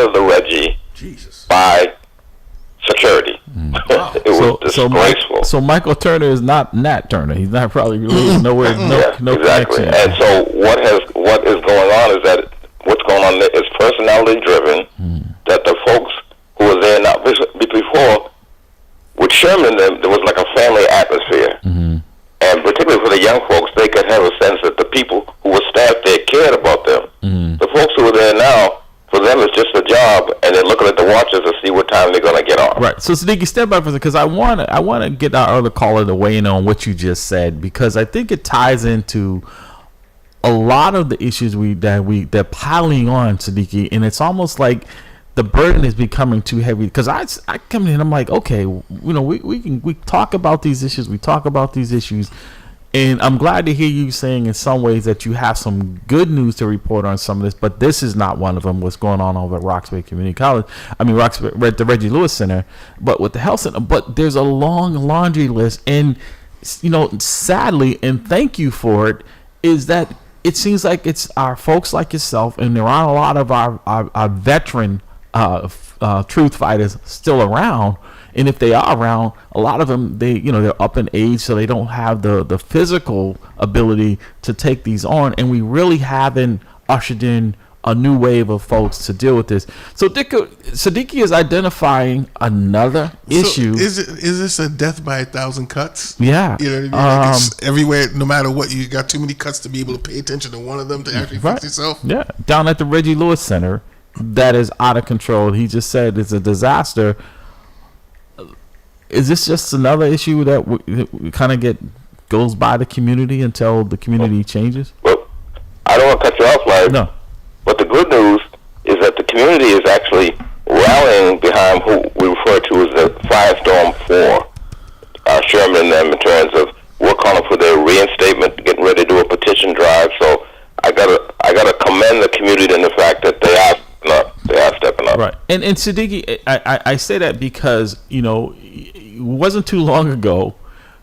of the Reggie Jesus. by security. It was disgraceful. So Michael Turner is not Nat Turner. He's not probably related. Nowhere. No exactly. connection. And so what is going on is that what's going on there is personality driven. That the folks who were there now before with Sherman, there was like a family atmosphere, and particularly for the young folks, they could have a sense that the people who were staffed there cared about them. The folks who are there now, for them, it's just a job, and they're looking at the watches to see what time they're going to get off. Right. So, Siddiqui, step back for a second, because I want to get our other caller to weigh in on what you just said, because I think it ties into a lot of the issues they're piling on, Siddiqui, and it's almost like the burden is becoming too heavy. Because I come in and I'm like, okay, we talk about these issues. And I'm glad to hear you saying in some ways that you have some good news to report on some of this, but this is not one of them, what's going on over at Roxbury Community College. I mean, Roxbury, at the Reggie Lewis Center, but with the health center. But there's a long laundry list. And, sadly, and thank you for it, is that it seems like it's our folks like yourself, and there aren't a lot of our veteran truth fighters still around. And if they are around, a lot of them, they're up in age, so they don't have the physical ability to take these on. And we really haven't ushered in a new wave of folks to deal with this. So Siddiqui is identifying another issue. Is this a death by 1,000 cuts? Yeah. You know what I mean? Like it's everywhere, no matter what, you got too many cuts to be able to pay attention to one of them to actually fix yourself. Yeah. Down at the Reggie Lewis Center, that is out of control. He just said it's a disaster. Is this just another issue that we kind of goes by the community until the community changes? Well, I don't want to cut you off, Larry. No. But the good news is that the community is actually rallying behind who we refer to as the Firestorm 4, Sherman and them, in terms of we're calling for their reinstatement, getting ready to do a petition drive. So I gotta commend the community in the fact that they are stepping up. Right. And Siddiqui, I say that because, it wasn't too long ago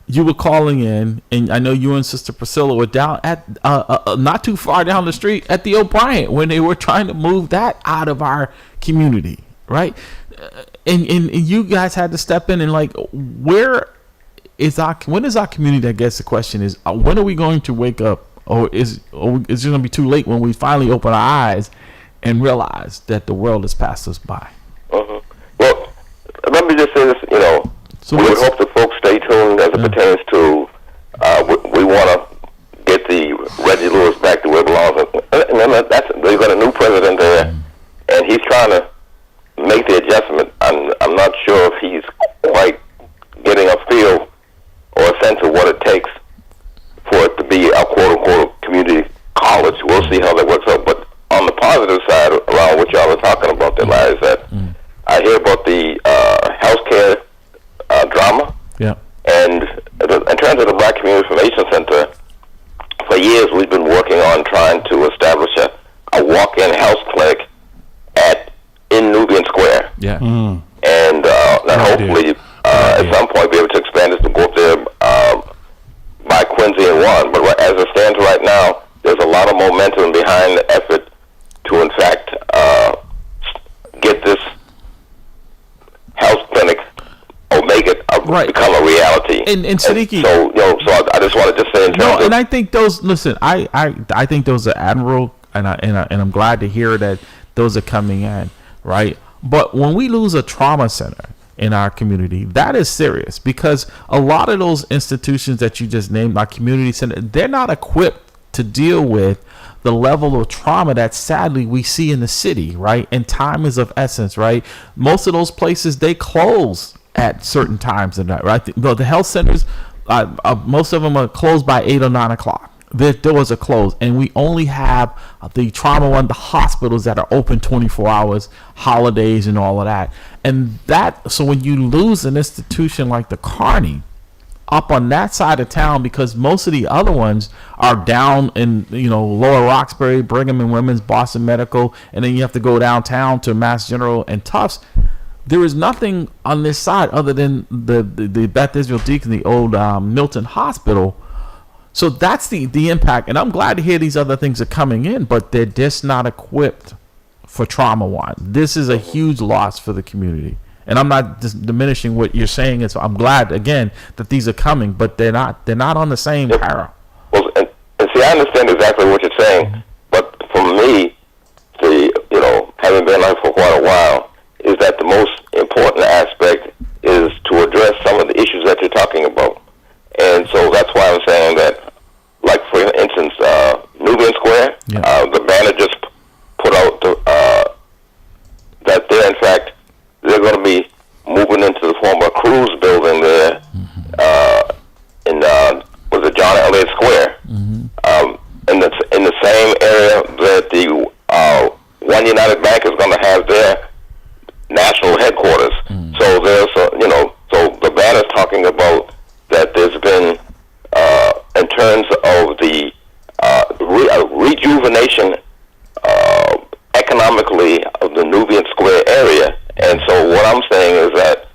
you were calling in, and I know you and Sister Priscilla were down at not too far down the street at the O'Brien when they were trying to move that out of our community, right? And you guys had to step in and when is our community? I guess the question is, when are we going to wake up, or is it going to be too late when we finally open our eyes and realize that the world has passed us by? Well, let me just say this, So we would hope that folks stay tuned as it pertains to, we want to get the Reggie Lewis back to where it belongs. And they've got a new president there, and he's trying to make the adjustment. I'm not sure if he's quite getting a feel or a sense of what it takes for it to be a quote-unquote community college. We'll see how that works out. But on the positive side, around what y'all are talking about there, Larry, is that I hear about the healthcare drama. Yeah. And in terms of the Black Community Information Center, for years we've been working on trying to establish a walk-in health clinic in Nubian Square. Yeah. And hopefully at some point be able to expand this to go up there by Quincy and 1. But as it stands right now, there's a lot of momentum behind the effort to, in fact, get this health clinic or make it become a reality. And Siddiqui, so I just wanted to say in terms of, and I think those. Listen, I think those are admirable, and I'm glad to hear that those are coming in, right? But when we lose a trauma center in our community, that is serious, because a lot of those institutions that you just named, our community center, they're not equipped to deal with the level of trauma that sadly we see in the city, right? And time is of essence, right? Most of those places, they close at certain times of night, right? The health centers, most of them are closed by 8 or 9 o'clock. The doors are closed, and we only have the trauma one, the hospitals that are open 24 hours, holidays and all of that. And so when you lose an institution like the Kearney up on that side of town, because most of the other ones are down in Lower Roxbury, Brigham and Women's, Boston Medical, and then you have to go downtown to Mass General and Tufts. There is nothing on this side other than the Beth Israel Deacon, the old Milton Hospital. So that's the impact, and I'm glad to hear these other things are coming in, but they're just not equipped for trauma ward. This is a huge loss for the community. And I'm not diminishing what you're saying. And so I'm glad again that these are coming, but they're not on the same para. Well, and see, I understand exactly what you're saying, but for me, having been on for quite a while, is that the most important aspect is to address some of the issues that you're talking about. And so that's why I'm saying that, like for instance, Nubian Square, the banner just put out that they're in fact they're going to be moving into the former Cruise building there was it John Elliott Square, in the same area that the One United Bank is going to have their national headquarters. So there's so the banner's talking about that there's been in terms of the rejuvenation economically of the Nubian Square area. And so what I'm saying is that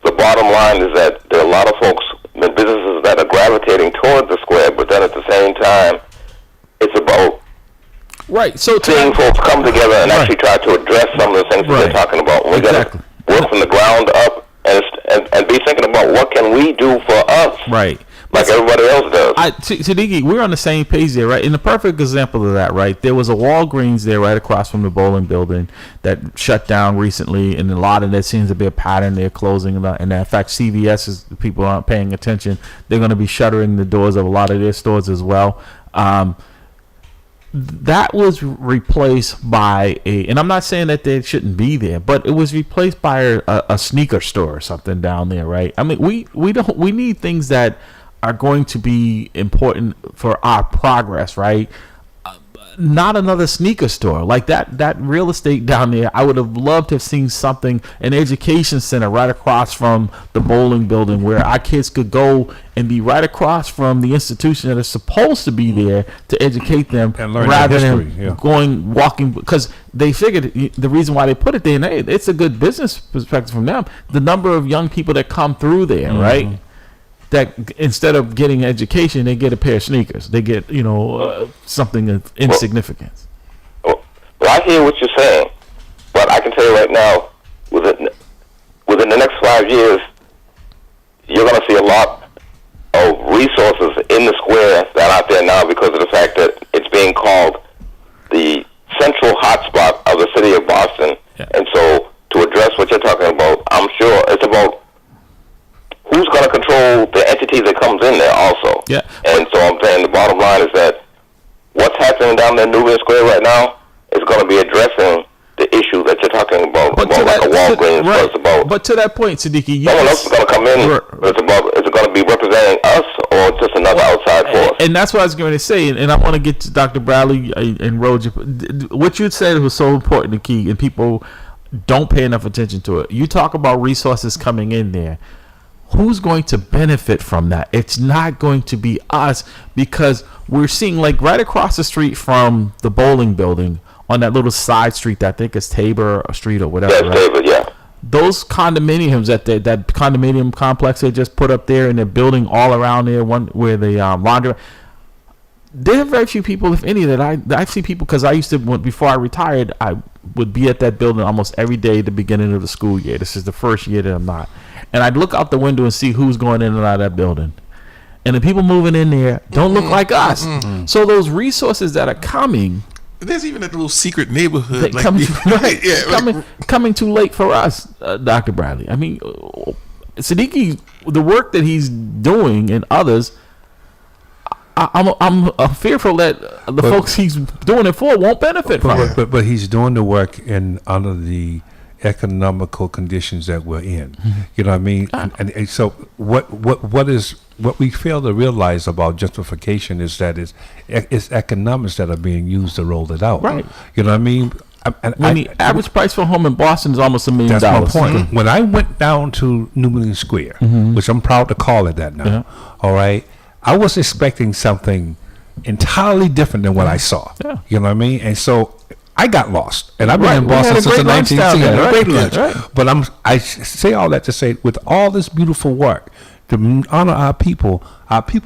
the bottom line is that there are a lot of folks and businesses that are gravitating toward the square, but then at the same time, it's about seeing folks come together and actually try to address some of the things that they're talking about. We're going to work from the ground up and be thinking about what can we do for us. Right. Like everybody else does. Siddiqui, we're on the same page there, right? And the perfect example of that, right? There was a Walgreens there right across from the bowling building that shut down recently, and a lot of that seems to be a pattern. They're closing, and in fact, CVS is, people aren't paying attention. They're going to be shuttering the doors of a lot of their stores as well. That was replaced by and I'm not saying that they shouldn't be there, but it was replaced by a sneaker store or something down there, right? I mean, we need things that are going to be important for our progress, right? Not another sneaker store like that real estate down there. I would have loved to have seen something, an education center right across from the bowling building where our kids could go and be right across from the institution that is supposed to be there to educate them, and learn rather history, than walking, because they figured the reason why they put it there, and it's a good business perspective from them, the number of young people that come through there, right? That instead of getting education, they get a pair of sneakers. They get, something of insignificance. Well, I hear what you're saying, but I can tell you right now, within the next 5 years, you're going to see a lot of resources in the square that are out there now because of the fact that it's being called the central hotspot of the city of Boston. Yeah. And so to address what you're talking about, I'm sure it's about who's going to control the entity that comes in there also. Yeah. And so I'm saying the bottom line is that what's happening down there in Nubian Square right now is going to be addressing the issue that you're talking about, like a Walgreens was about. But to that point, Siddiqui, someone else is going to come in. Is it going to be representing us or just another outside force? And that's what I was going to say. And I want to get to Dr. Bradley and Roger. What you said was so important and key, and people don't pay enough attention to it. You talk about resources coming in there. Who's going to benefit from that? It's not going to be us, because we're seeing, like, right across the street from the bowling building on that little side street that I think is Tabor Street or whatever. Yeah, right? Tabor, yeah. Those condominiums that condominium complex they just put up there, and they're building all around there, one where the laundry. There are very few people, if any, that I see people, because I used to, before I retired, I would be at that building almost every day at the beginning of the school year. This is the first year that I'm not. And I'd look out the window and see who's going in and out of that building. And the people moving in there don't look like us. So those resources that are coming. There's even a little secret neighborhood. Coming too late for us, Dr. Bradley. I mean, Siddiqui, the work that he's doing and others, I'm fearful that the folks he's doing it for won't benefit from it. But he's doing the work under the economical conditions that we're in. You know what I mean? And so what we fail to realize about gentrification is that it's economics that are being used to roll it out. Right. You know what I mean? When the average price for a home in Boston is almost $1 million. That's my point. When I went down to Nubian Square, which I'm proud to call it that now, all right, I was expecting something entirely different than what I saw. Yeah. You know what I mean? And so I got lost, and I've been in Boston since the 1960s. Great lunch. Right. But I say all that to say, with all this beautiful work, to honor our people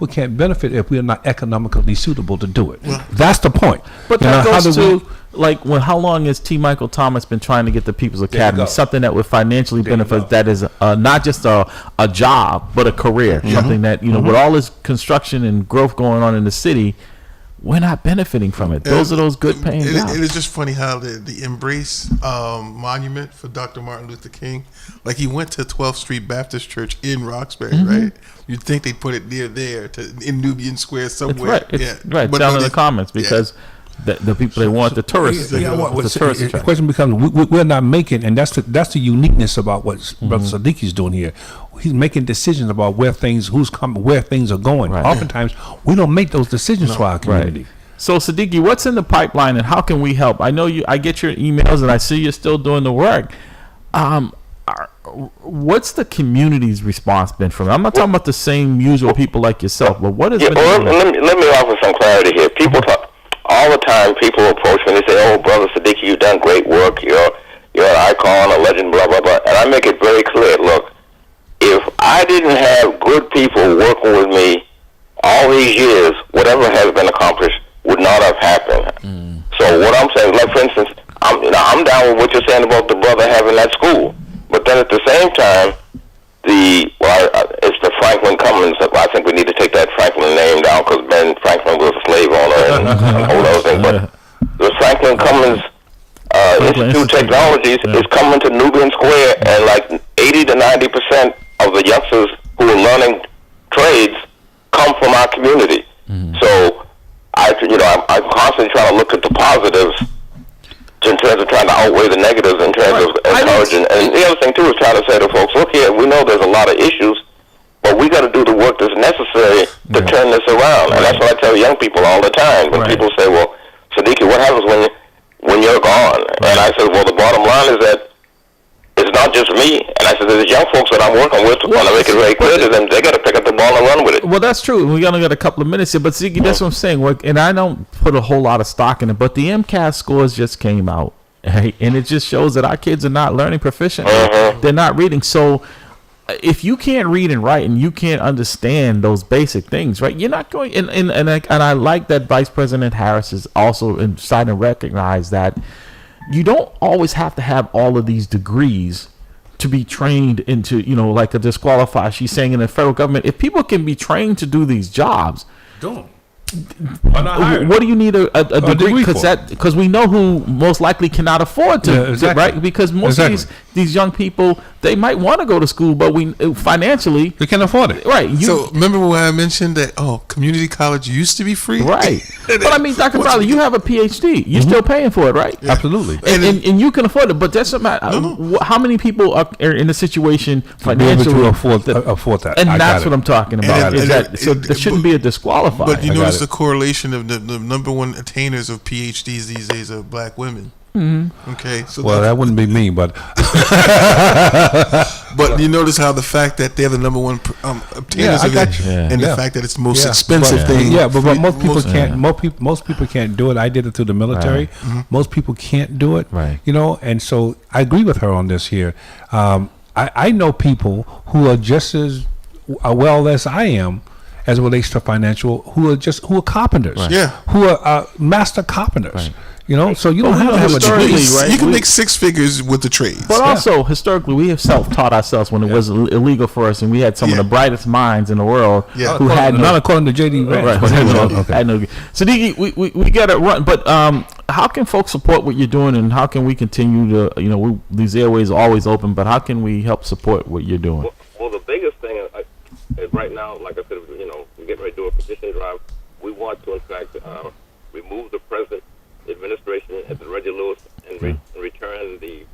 can't benefit if we are not economically suitable to do it. Well, that's the point. But that goes to like how long has T. Michael Thomas been trying to get the People's Academy, go. something that would financially There you benefit, go. that is not just a job but a career, something that with all this construction and growth going on in the city, we're not benefiting from it. Those are those good paying jobs. It is just funny how the Embrace monument for Dr. Martin Luther King, like he went to 12th Street Baptist Church in Roxbury, right? You'd think they'd put it near there in Nubian Square somewhere. Right, But down no, in the they- comments, because the people they want, the tourists. Yeah, the tourist the attraction. question becomes: we're not making, and that's the uniqueness about what Brother Sadiqi's doing here. He's making decisions about where things where things are going. Right. Oftentimes, we don't make those decisions for our community. Right. So Siddiqui, what's in the pipeline and how can we help? I know I get your emails and I see you're still doing the work. What's the community's response been from it? I'm not talking about the same usual people like yourself, but what has been? Well, let me offer some clarity here. People talk all the time. People approach me and they say, "Oh, Brother Siddiqui, you've done great work. You're an icon, a legend, blah blah blah." And I make it very clear. Look, if I didn't have good people working with me all these years, whatever has been accomplished would not have happened. So what I'm saying, like for instance, I'm down with what you're saying about the brother having that school, but then at the same time, it's the Franklin Cummins. I think we need to take that Franklin name down because Ben Franklin was a slave owner and all those things. But the Franklin Cummins Institute of Technologies is coming to Nubian Square, and like 80 to 90% of the youngsters who are learning trades come from our community. So I'm constantly trying to look at the positives in terms of trying to outweigh the negatives in terms of encouraging. And the other thing too is trying to say to folks, look here, we know there's a lot of issues, but we got to do the work that's necessary to turn this around. And that's what I tell young people all the time. When people say, well, Siddiqui, what happens when you're gone? And I said, well, the bottom line is that it's not just me. And I said, there's young folks that I'm working with want to make it very clear to them. They got to pick up the ball and run with it. Well, that's true. We only got a couple of minutes here, but Ziggy, that's what I'm saying. And I don't put a whole lot of stock in it, but the MCAS scores just came out, right? And it just shows that our kids are not learning proficiently. They're not reading. So if you can't read and write and you can't understand those basic things, right, you're not going. And I like that Vice President Harris is also starting to recognize that you don't always have to have all of these degrees to be trained into, like a disqualify. She's saying in the federal government, if people can be trained to do these jobs, Don't. what do you need a degree? for? Because we know who most likely cannot afford to, exactly. right? Because most of these young people, they might want to go to school, but we financially They can't afford it. right. So remember when I mentioned that community college used to be free, Right. But I mean, Dr. Bradley, you have a PhD. You're still paying for it, right? Absolutely. And you can afford it, but that's not matter. How many people are in a situation financially to afford that. And I that's got what I'm talking about. So there shouldn't be a disqualifier. But you got notice it. the correlation of the number one attainers of PhDs these days are black women. Okay, so Well, that wouldn't be me, but but you notice how the fact that they're the number one obtainers I of got it, you. and the Yeah. fact that it's the most Yeah. expensive But- thing. Yeah, but most people most- can't. Most people can't do it. I did it through the military. Most people can't do it. Right. And so I agree with her on this here. I know people who are just as well as I am, as it relates to financial, who are carpenters. Right. Yeah. Who are master carpenters. Right. So you don't have to have a historically, degree. right? You can make six figures with the trades. But also, historically, we have self-taught ourselves when it was illegal for us, and we had some of the brightest minds in the world Yeah. who had Not according to J.D. Vance. Right. I know. Siddiqui, we got to run, but how can folks support what you're doing, and how can we continue to, these airways are always open, but how can we help support what you're doing? Well, the biggest thing is right now, like I said, we're getting ready to do a petition drive. We want to, in fact, remove the present administration at the Reggie Lewis and return the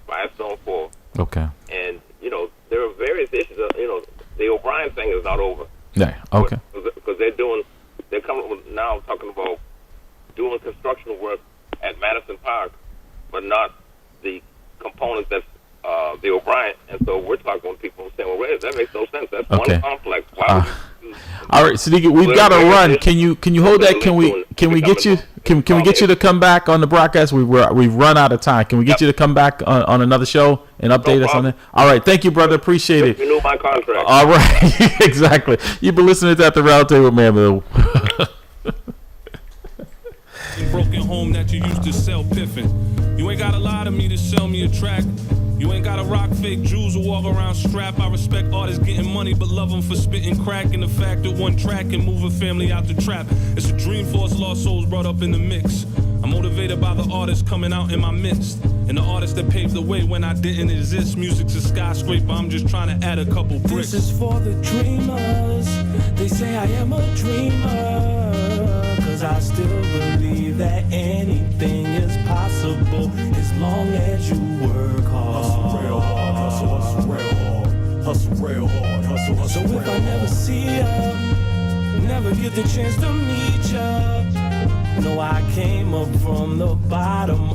5-4. Okay. And there are various issues. The O'Brien thing is not over. Yeah. Okay. Because they're coming now talking about doing construction work at Madison Park, but not the components that's the O'Brien. And so we're talking with people saying, well, wait, that makes no sense. That's Okay. one complex. Why would you All right, Siddiqui, we've got to run. Can you hold that? Can we get you? Can we get you to come back on the broadcast? We've run out of time. Can we get you to come back on another show and update us on it? All right, thank you, brother. Appreciate it. You know my contract. All right, exactly. You've been listening to At the Round Table with MAMLEO. Broken home that you used to sell piffin'. You ain't gotta lie to me to sell me a track. You ain't gotta rock fake jewels or walk around strap. I respect artists getting money, but love them for spitting crack. And the fact that one track can move a family out the trap. It's a dream for us lost souls brought up in the mix. I'm motivated by the artists coming out in my midst. And the artists that paved the way when I didn't exist. Music's a skyscraper, I'm just trying to add a couple bricks. This is for the dreamers. They say I am a dreamer. Cause I still believe that anything is possible as long as you work hard. Hustle real hard, hustle real hard. Hustle real hard, hustle So if I never see ya, never get the chance to meet ya, no, I came up from the bottom.